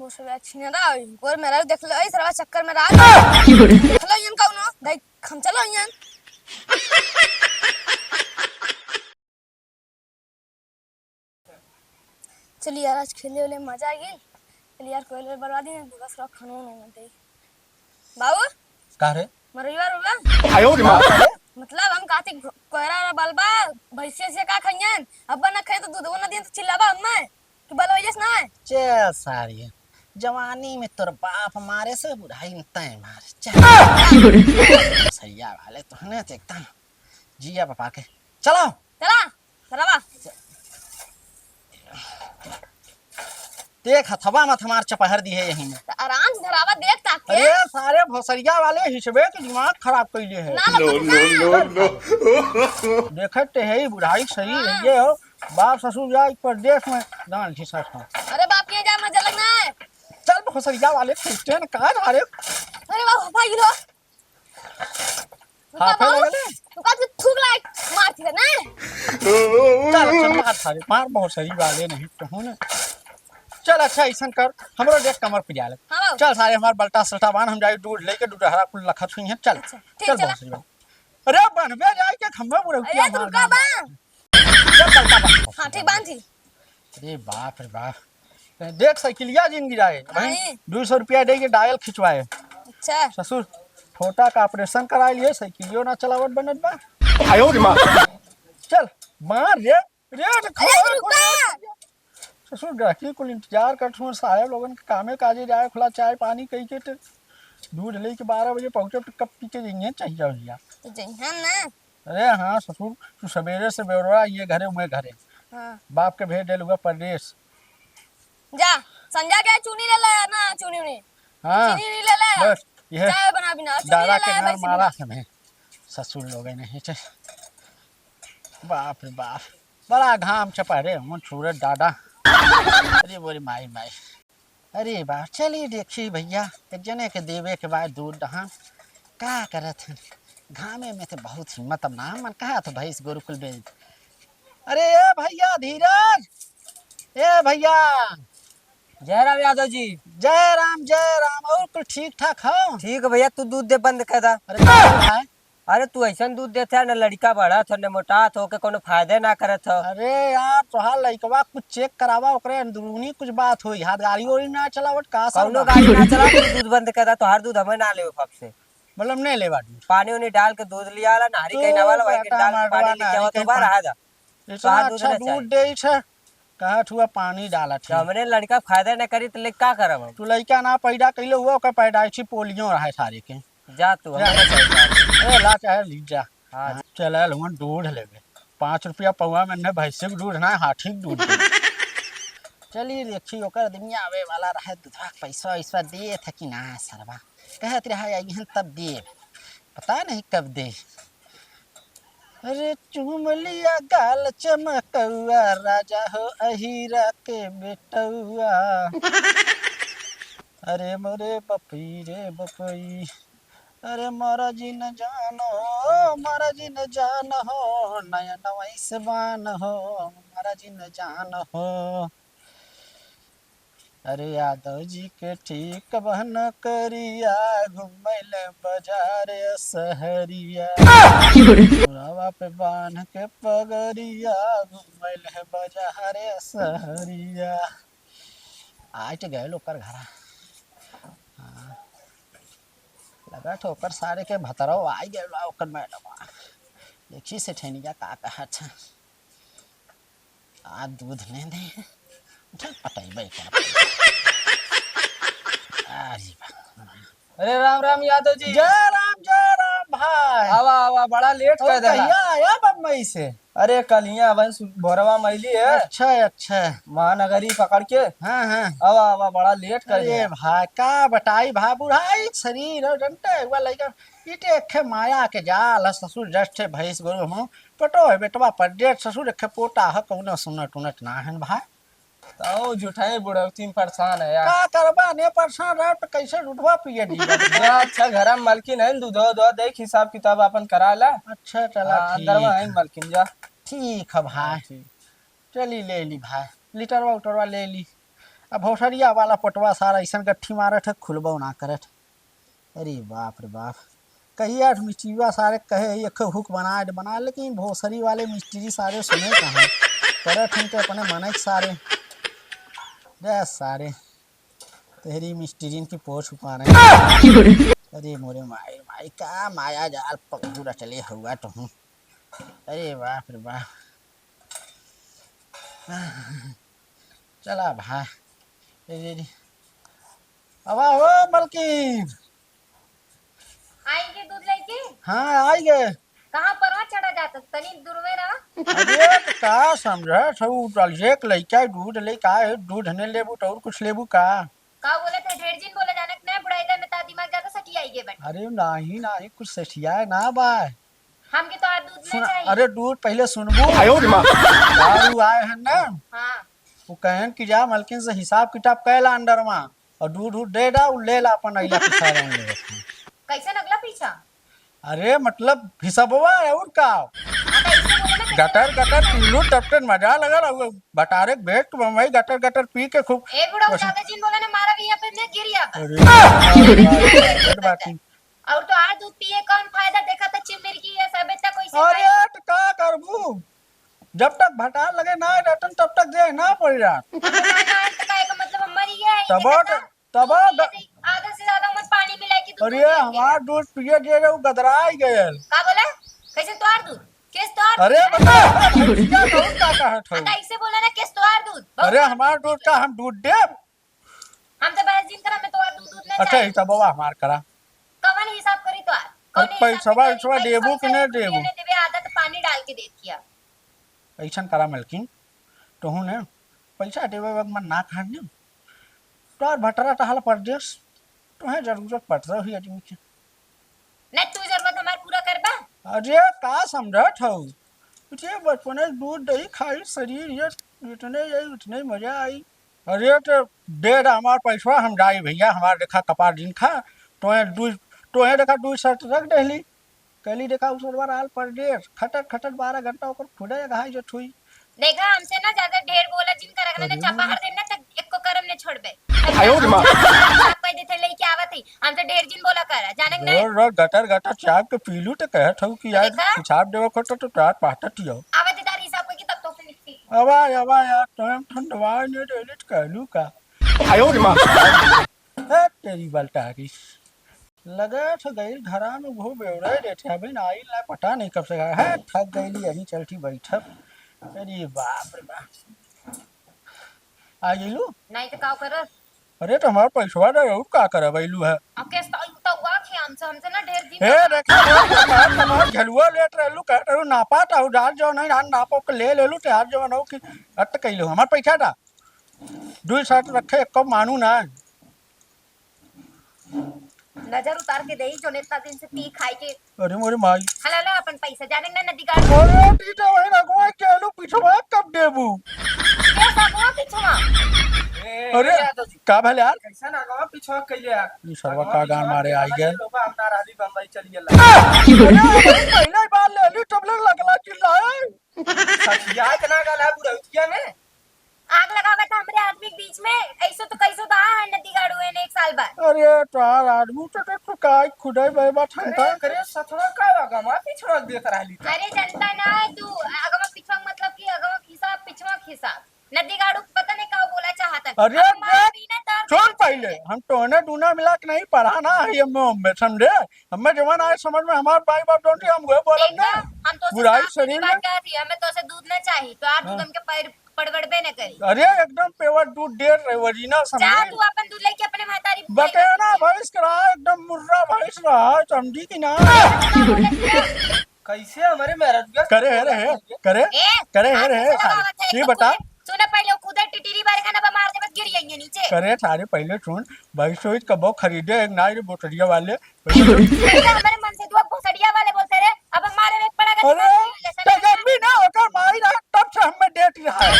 मोसवे छीने दा और मेरा देख लो सरवा चक्कर में रात देख लो यन कौनो भाई हम चलो यन चलिए यार आज खेलने वाले मजा आ गई चलिए यार कोयले बर्बादी नहीं बस रख खानो नहीं दे बाबू का रे मरवार होगा आयो रे मां मतलब हम काती कोयरा बलबा भैंसे से का खइयन अब ना खाए तो दूध ना दिन तो चिल्लाबा हम्मे कि बलवैस ना चे सारी जवानी में तोर बाप मारे से बुढ़ाई में तय मारे चे सैया वाले तो ने देखता जिया पापा के चलो चला चलावा देख हथवा मत हमार चपहर दी है यहीं में तो आराम से धरावा देख ताके अरे सारे भोसरिया वाले हिसबे के दिमाग खराब कइले है ना नो देखते है बुढ़ाई सही है ये हो बाप ससुर जाए परदेश में दान खिसा खा अरे बाप ये जा मजा लगना है चल भोसरिया वाले खेलते हैं कहां जा रहे अरे वाह भाई लो हाथे लगले तू का थूक लाइक मारती है ना चल चल मार थारे मार भोसरी वाले नहीं तो हो ना चल अच्छा ऐसा कर हमरो देख कमर पे जाले हां चल सारे हमार बल्टा सल्टा बान हम जाई दूध लेके दूध हरा कुल लखत हुई है चल चल भोसरी अरे बनबे जाए के खम्बे बुढ़ऊ अरे तू का बा चल बल्टा बान हां ठीक बांध थी अरे बाप रे बाप देख साइकिलिया जिन गिराए भाई 200 रुपया दे के डायल खिंचवाए अच्छा ससुर छोटा का ऑपरेशन करा लिए साइकिलियो ना चलावट बनत बा आयो रे मां चल मार रे अरे रुका ससुर ग्राहकी कुल इंतजार कर छो साहब लोगन के कामे काजे जाए खुला चाय पानी कई के ते दूध ले के 12 बजे पहुंचे तो कब पी के जाइए चाहिए भैया तो जइहन ना अरे हाँ ससुर तू सवेरे से बेवड़ा ये घरे मैं घरे हां बाप के भेज देलुआ परदेश जा संजा के चुनी ले ले ना चुनी नहीं हाँ चीनी ले ले बस ये चाय बना बिना दादा चुनी के ले घर मारा हमें ससुर लोग नहीं चे बाप रे बाप बड़ा घाम चपा रे मन सूरत दादा अरे बोरी माई माई अरे बाप चलिए देखिए भैया एक जने के देवे के बाद दूध दहा का करत हन घामे में तो बहुत हिम्मत अब ना मन कहा तो भैंस गोरुकुल बेच अरे ए भैया धीरज ए भैया जय राम यादव जी। जय राम और कुछ ठीक ठाक हो ठीक है भैया, तू दूध दे बंद कर दा। अरे क्या है अरे तू ऐसा दूध देते है ना, लड़का बड़ा था न मोटा हो के कोनो फायदे ना करत हो। अरे यार तोहार लइकवा कुछ चेक करावा ओकरे अंदरूनी कुछ बात होई हाथ गाड़ी ओड़ी ना चलावट का कौनो गाड़ी ना चला तू दूध बंद कर दा, तो हर दूध हमें ना ले फक से मतलब नहीं ले बाटी पानी उन्हें डाल के दूध लिया वाला नारी कहीं ना वाला वही के डाल के पानी लेके आवा तो बाहर आ जा। इतना अच्छा दूध दे छे कहा ठुआ पानी डाला तो हमने लड़का फायदा ना करी तो ले का करब हम। तू लइका ना पैदा कइले हुआ ओकर पैदाइशी पोलियो रहे सारे के जा तू ए ला चाहे ली जा हां चलल हुन दूध लेबे 5 रुपया पौवा में ने भैंसे के दूध ना हाथी के दूध चलिए देखी ओकर दुनिया आवे वाला रहे दूधवा पैसा ऐसा दे था कि ना सरवा कहत रहा आई तब दे पता नहीं कब दे। अरे चूम लिया गाल चमकौआ राजा हो अहीरा के बेटौआ अरे मोरे बपई रे बपई अरे मोरा जी न जान हो नया नवैस बान हो मोरा जी न जान हो। अरे यादव जी के ठीक बहन करिया घुमैल बाजार सहरिया मुरावा पे बांध के पगरिया घुमैल बाजार सहरिया आज गए ओकर घरा हाँ लगा ठोकर सारे के भतरो आई गए ओकर मैडम देखी से ठेनिया का कहा था आ दूध ले दे पटाई अरे राम राम यादव जी। जय राम भाई आवा आवा बड़ा लेट कर दे आया बम्बई से। अरे कलिया बंस भोरवा मैली है अच्छा महानगरी पकड़ के हाँ आवा आवा बड़ा लेट कर अरे भाई का बताई भा बुढ़ाई शरीर और डंटे हुआ लइका इटे खे माया के जाल ससुर जष्टे भैंस गोरु हम पटो है बेटवा परदेश ससुर खे पोता ह कौनो सुनट उनट ना है भाई तो झूठाई बुढ़ौती में परेशान है यार। का करबा ने परेशान रह तो कैसे दूधवा पिए दी अच्छा घर में मलकिन है दूध दो देख हिसाब किताब अपन करा ला। अच्छा चला अंदर में है मलकिन जा ठीक है भाई चली ले ली भाई लीटरवा उटरवा ले ली अब भौसरिया वाला पटवा सारा ऐसा गट्ठी मारत है खुलबो ना करत। अरे बाप रे बाप, कहिए मिस्त्रीवा सारे कहे एक हुक बना लेकिन भोसरी वाले मिस्त्री सारे सुने कहाँ, करत हैं तो अपने मन सारे दे सारे तेरी मिस्त्री की पोछ छुपा रहे। अरे मोरे माई माई का माया जाल पूरा चले हुआ तो हूँ। अरे बाप रे बाप, चला भा अब हो मलकिन। आएंगे दूध लेके। हाँ आई गए। कहाँ परवा चढ़ा जाता तनी दूर में रहा। अरे तो का समझ एक लइका दूध ले का है, दूध नहीं लेबू तो और कुछ लेबू का बोले थे ढेर दिन बोले जाने के नहीं बुढ़ाई में ता दिमाग ज्यादा सटी आई गे बेटा। अरे नहीं नहीं कुछ सठिया है ना बा हमके तो आज दूध सुन। नहीं चाहिए। अरे दूध पहले सुनबू दारू आए हैं ना, हाँ वो कहन कि जा मलकिन से हिसाब किताब कैला अंडर में और दूध दूध दे दा ले ला अपन अइला पिछा ले। कैसे नगला पीछा। अरे मतलब हिसाबवा है और का गटर गटर पीलू तब तक मजा लगा रहा बटारे भेट बम्बई गटर गटर पी के खूब। ए बुढ़ा ज्यादा जिन बोला ना मारा भी यहाँ पे ने गिर या अरे बाकी और तो आज दूध पिए कौन फायदा देखा था चिमर की ये सब इतना कोई से अरे तो का करबू जब तक भटार लगे ना रतन तब तक दे ना पड़ रहा का मतलब मरी गया है तब तब आधा से ज्यादा मत पानी मिला के दूध अरे हमार दूध पिए दे रहे गदरा ही गए का बोला कैसे तोड़ दूध किस तोड़। अरे बता क्या कहूं का कहत हो। ऐसे बोला ना किस तोड़ दूध। अरे हमार दूध का हम दूध देब हम तो बस दिन करा में तोड़ दूध ना अच्छा हिसाब बाबा हमार करा कवन हिसाब करी तो और पैसा देबू कि नहीं देबू देबे आधा तो पानी डाल के दे दिया ऐसा करा मलकिन तो हूँ ने पैसा देवे वक्त मन ना खाने तो भटरा टहल परदेश तुम्हें जरूरत पड़ रही आदमी की नहीं तू जरूरत हमार पूरा करबा। अरे का समझत हो ये बचपन में दूध दही खाई शरीर ये इतने यही उतने मजा आई। अरे तो दे दा हमार पैसा हम जाई भैया हमार देखा कपार दिन खा तो देखा दूध शर्ट रख डेली कली देखा उस बार आल परदेश खटट खटट 12 घंटा ऊपर खुदे घाई जो छुई देखा हमसे ना ज्यादा ढेर बोला जिनका रखना ने चपाहर देना तक एक को करम ने छोड़बे आयो रे मां आप कह देते लेके आवत ही हमसे ढेर जिन बोला कर जाने के नहीं रोज गटर गटर चाप के पीलू तो कहत हो कि यार हिसाब देवे खट तो रात पाटत हियो आवत तारी हिसाब की तब तो से निकली अब यार तुम ठंडवा ने डेलिट कहलू का आयो रे मां है तेरी बलटारी लगा था गई घरा में घूम बेवड़े देते अभी ना आई ला पता नहीं कब से है थक गईली अभी चलती बैठब। अरे बाप रे बाप आ गेलू नहीं तो का कर। अरे तो हमार पैसा दे का करब आइलू है अब के तो हुआ कि हमसे ना ढेर दिन ए देखा हमार झलुआ लेट रहलू कहत रहू नापा ता उधार जो नहीं हां नापो के ले लेलू ते आज जो न कि अट कइलू हमार पैसा दा दुई साथ रखे एक मानू ना नजर उतार के देई जो नेता दिन से पी खाई के। अरे मोरे माई हलाला अपन पैसा जाने ना नदी गाड़ अरे टीटा वही ना गोय केलू पिछवा कब देबू के सबवा पिछवा। अरे का भले यार कैसा ना गांव पिछवा कइले यार ई सरवा का गान मारे आई गए लोबा हमरा राजी बम्बई चली गेला पहले बार ले ली तब लगला चिल्लाए सखिया के ना गला बुढ़ौतिया में आग लगावे था हमरे आदमी के बीच में ऐसो तो कैसो दा है नदी गाड़ू है ने एक साल बाद। अरे तार आदमी तो काय खुदाई बेबा ठंडा करे सथवा का गमा पिछवा देख रहली अरे जनता ना तू अगवा पिछवा मतलब कि अगवा हिसाब पिछवा हिसाब नदी गाड़ू पता नहीं का बोला चाहता। अरे सुन पहले हम टोने दूना मिला के नहीं पढ़ा ना हम समझे हमें जवान आए समझ में हमारे भाई बाप डोंटी हम गए बोलम ना हम तो बुराई शरीर में क्या थी हमें तो से दूध ना चाहिए तो आज दूध हमके पैर पड़बड़बे न करी। अरे एकदम पेवर दूध दे रहे वरीना समझे जा तू अपन दूध लेके अपने महतारी बटे ना भैंस करा एकदम मुर्रा भैंस रहा समझी कि ना कैसे हमारे मैरिज करे है करे करे है ये बता सुना पहले खुदे टिटिरी बारे खाना मार दे बस गिर जाएंगे नीचे। करे सारे पहले सुन भाई सोच कबो खरीदे एक नाई बोतरिया वाले हमारे मन से तू भोसड़िया वाले बोलते रे अब हमारे एक पड़ा अरे तजम्मी ना होकर माई ना तब से हमें डेट रहा है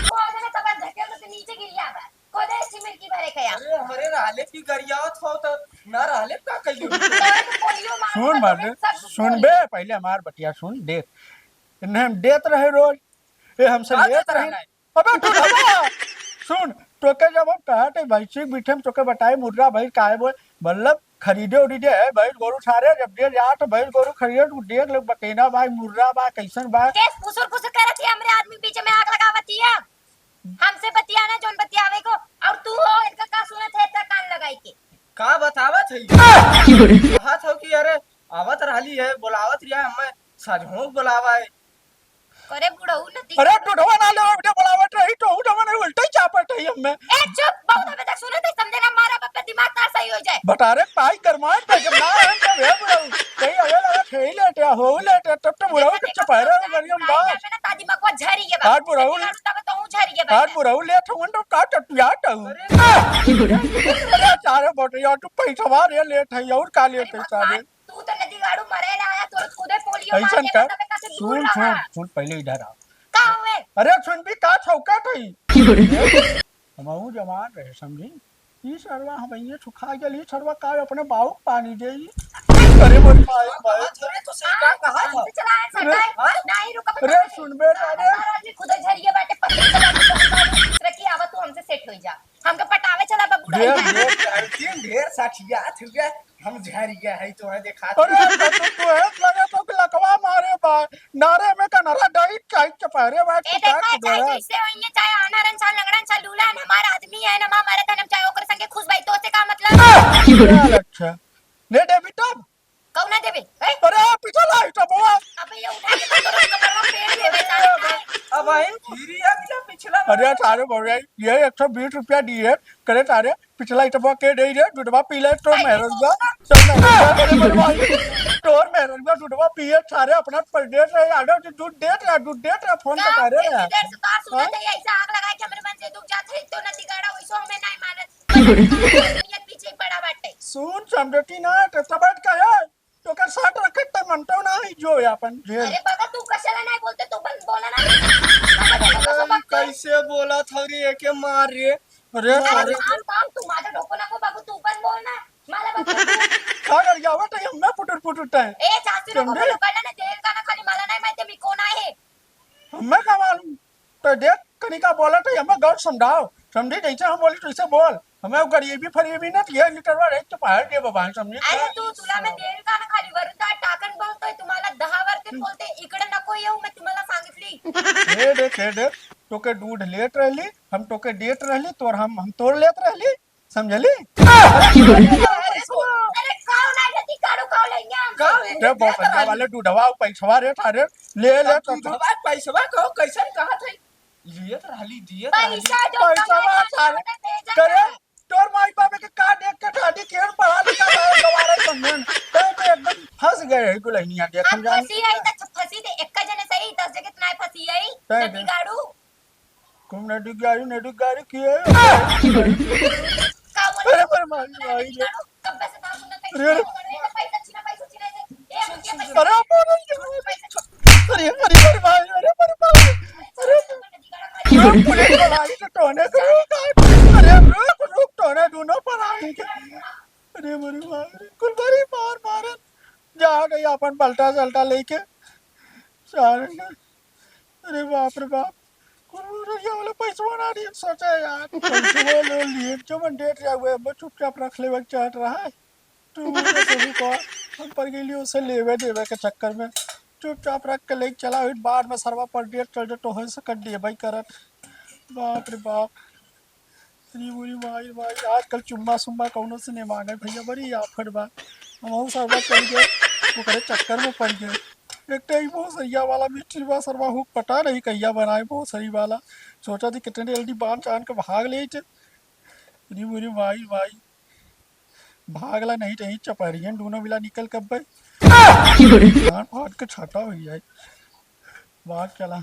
वो ने तब धकेल तो नीचे गिर गया बा कोदे सिमर की बारे कया। अरे हमारे रहले की गरियावत हो तो ना रहले का कइयो सुन मार सुन बे पहले हमार बटिया सुन देख इन्हें हम देत रहे रोज ये हमसे लेत रहे अबे तू सुन तोके जब हम कहते भैंसी बीठे में तोके बताए मुर्रा भाई काहे बोल मतलब खरीदे उरीदे है भाई गोरू सारे जब दे जा तो भाई गोरू खरीदे तू देख ले बकेना बा मुर्रा बा कैसन बा के फुसुर फुसुर करत है हमरे आदमी बीच में आग लगावती है हमसे बतियाना जोन बतियावे को और तू हो इनका का सुनत है इतना कान लगाई के का बतावत है कहत हो कि अरे आवत रहली है बुलावत रिया हमें सजहो बुलावा है करे बुढ़ऊ नती अरे टूटवा ना ले अपने बुलावट रही तो उठवा ना उल्टा ही चापट रही हमें ए चुप बहुत अबे तक सुनत है समझे ना मारा बाप का दिमाग ना सही हो जाए बता रे पाई गरमाट पे जब ना हम जब है बुलाऊ कहीं अवे लगा खेल लेटे हो लेटे तब तो बुलाऊ के चपारे गरियम बा ना तादी मकवा झरी के हाथ बुढ़ऊ तब तो हूं झरी के हाथ बुढ़ऊ ले तो तो का टटिया तो अरे चारे बोटिया तू पैसा मार ये लेट है और का लेट है सारे तू तो नदी गाड़ू मरे ना आया तो खुदे पोलियो मार ऐसन के कर तब का दूर सुन रहा सुन सुन पहले इधर आ का हुए अरे सुन भी का छौका थई हमहू जवान रहे समझी ई सरवा हम ये सुखा गेली सरवा का अपने बाऊ पानी दे अरे मोर भाई भाई अरे तो सही का कहा था चलाए सरकार नहीं रुका अरे सुन बे अरे आदमी खुदे झरिए बाटे पत्ते चला रखी आवा तू हमसे सेट हो जा हमके पटावे चला बा बुढ़ा ढेर साठिया थुया हम झरिया है तो देखा अरे तू है लगा तो कि लकवा मारे बा नारे में का नारा डाइट चाय चपारे बा ए देखा चाहे जैसे होइए चाहे आनारन सा लंगड़न सा लूला है हमारा आदमी है ना हमारे तनम चाहे ओकर संगे खुश भाई तो से का मतलब अच्छा ले दे बेटा कौ ना देबे ए अरे पीछे लाई तो बाबा अब ये उठा के तो कमर में पेड़ देबे चाहे अब आई खीरिया मिला पिछला अरे तारे बोल रहे ये 120 रुपया दिए करे तारे पिछला इटवा के दे रे दुधवा पीले तो मेहरबा चल ना तोर मेहरबा दुधवा पिए सारे अपना परदेश है आडो दूध दे फोन बता रे इधर से बात सुनते ही ऐसा आग लगा के हमरे मन से दुख जात है तो नदी गाड़ा वैसो हमें नहीं मानत नियत पीछे पड़ा बाटे सुन समझती ना तबट का है तो कर साथ रखे त मनतो ना जो अपन जेल अरे बाबा तू कशाला नहीं बोलते तू बंद बोला ना कैसे बोला थोड़ी एके मार रे अरे अरे काम तू माझा डोको नको बाबू तू पण बोल ना मला बघ का कर जावा त हम पुटुट है ए चाची नको बोलू कळलं ना देर का ना खाली मला नाही माहिती मी कोण आहे हमें का मालूम तो देख कनिका बोला तो हमें गौर समझाओ समझी जैसे हम बोली तो ऐसे बोल हमें गरीबी फरीबी ना ये लीटरवा रेट तो पहाड़ के बाबा समझी अरे तू तुला मैं देर का ना खाली वरून काय टाकन बोलतोय तुम्हाला 10 वरती बोलते इकडे नको येऊ मैं तुम्हाला सांगितली हे देख तोके दूध लेट रहली हम तोके देत रहली तोर हम तोड़ लेत रहली समझली अरे काव नाही नदी काढू काव लेंगे ते बंदा वाले दूधवा पैसवा रे थारे ले तो दूधवा पैसवा को कैसे कहा था लिए तो रहली दिए पैसा जो पैसवा थारे करे तोर माई बाप के का देख के शादी केर पढ़ा लिखा दोबारा समझन तो एकदम फंस गए गुलैनिया देख हम जान फसी आई त फसी दे एक जने सही 10 जगह नाही फसी आई नदी गाडू तुम नडी गाड़ी की है का बोल अरे पर माई कब पैसे था सुनते अरे पैसा छीना ए अरे अरे पुलिस वाली तो टोने अरे रुक टोने दोनों पर आई के अरे मेरी मार कुल बड़ी मार जा गई अपन पलटा चलटा लेके सारे अरे बाप रे बाप ये वाला पैसा बना दिया सोचा यार पैसे ले लिए जो मन डेट जा हुए मैं चुपचाप रख ले वक्त चाट रहा है तू सभी को हम पर गई उसे लेवे देवे के चक्कर में चुपचाप रख के लेके चला हुई बाद में सरवा पर डेट चल जो तो से कट दिए भाई करत बाप रे बाप अरे बुरी माई आजकल चुम्मा सुम्मा कौनो से नहीं मांगे भैया बड़ी आफत बा हम सरवा चल गए वो करे चक्कर में पड़ गए एक तो बहुत सरिया वाला मिट्टी बा सरवा हुक पता नहीं कहिया बनाए बहुत सही वाला सोचा थी कितने जल्दी बांध चांद के भाग ले अरे बुरी माई भागला नहीं रही चपरियन दोनों बिला निकल कब गए फाट के छाटा हो जाए भाग चला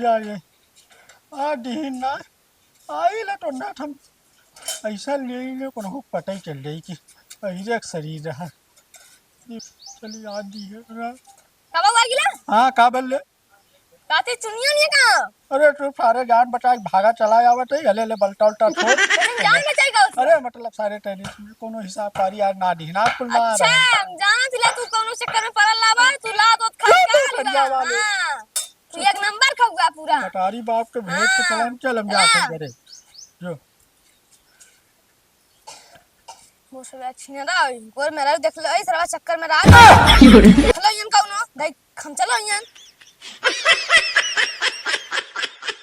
जाइए आ दीन ना आई ला तो ना हम ऐसा ले को पता ही चल रही कि ऐसे शरीर रहा चली आज दी है कब आगिला हाँ का बोल ले काते चुनिया नहीं का अरे तू सारे जान बचा भागा चला आवत है हले ले बलटा उल्टा छोड़ जान बचाएगा उसको अरे मतलब सारे टेनिस में कोनो हिसाब पारी यार ना दी ना कुल मार अच्छा हम जाना थिला तू कोनो चक्कर में पड़ल लाबा तू ला दो खा तू एक नंबर खौगा पूरा कटारी बाप के भेंट के चलन चल हम जाते करे वो सब अच्छी ना रहा और मेरा देख लो इस रवा चक्कर में रहा देख लो यन कौनो दाई हम चलो यन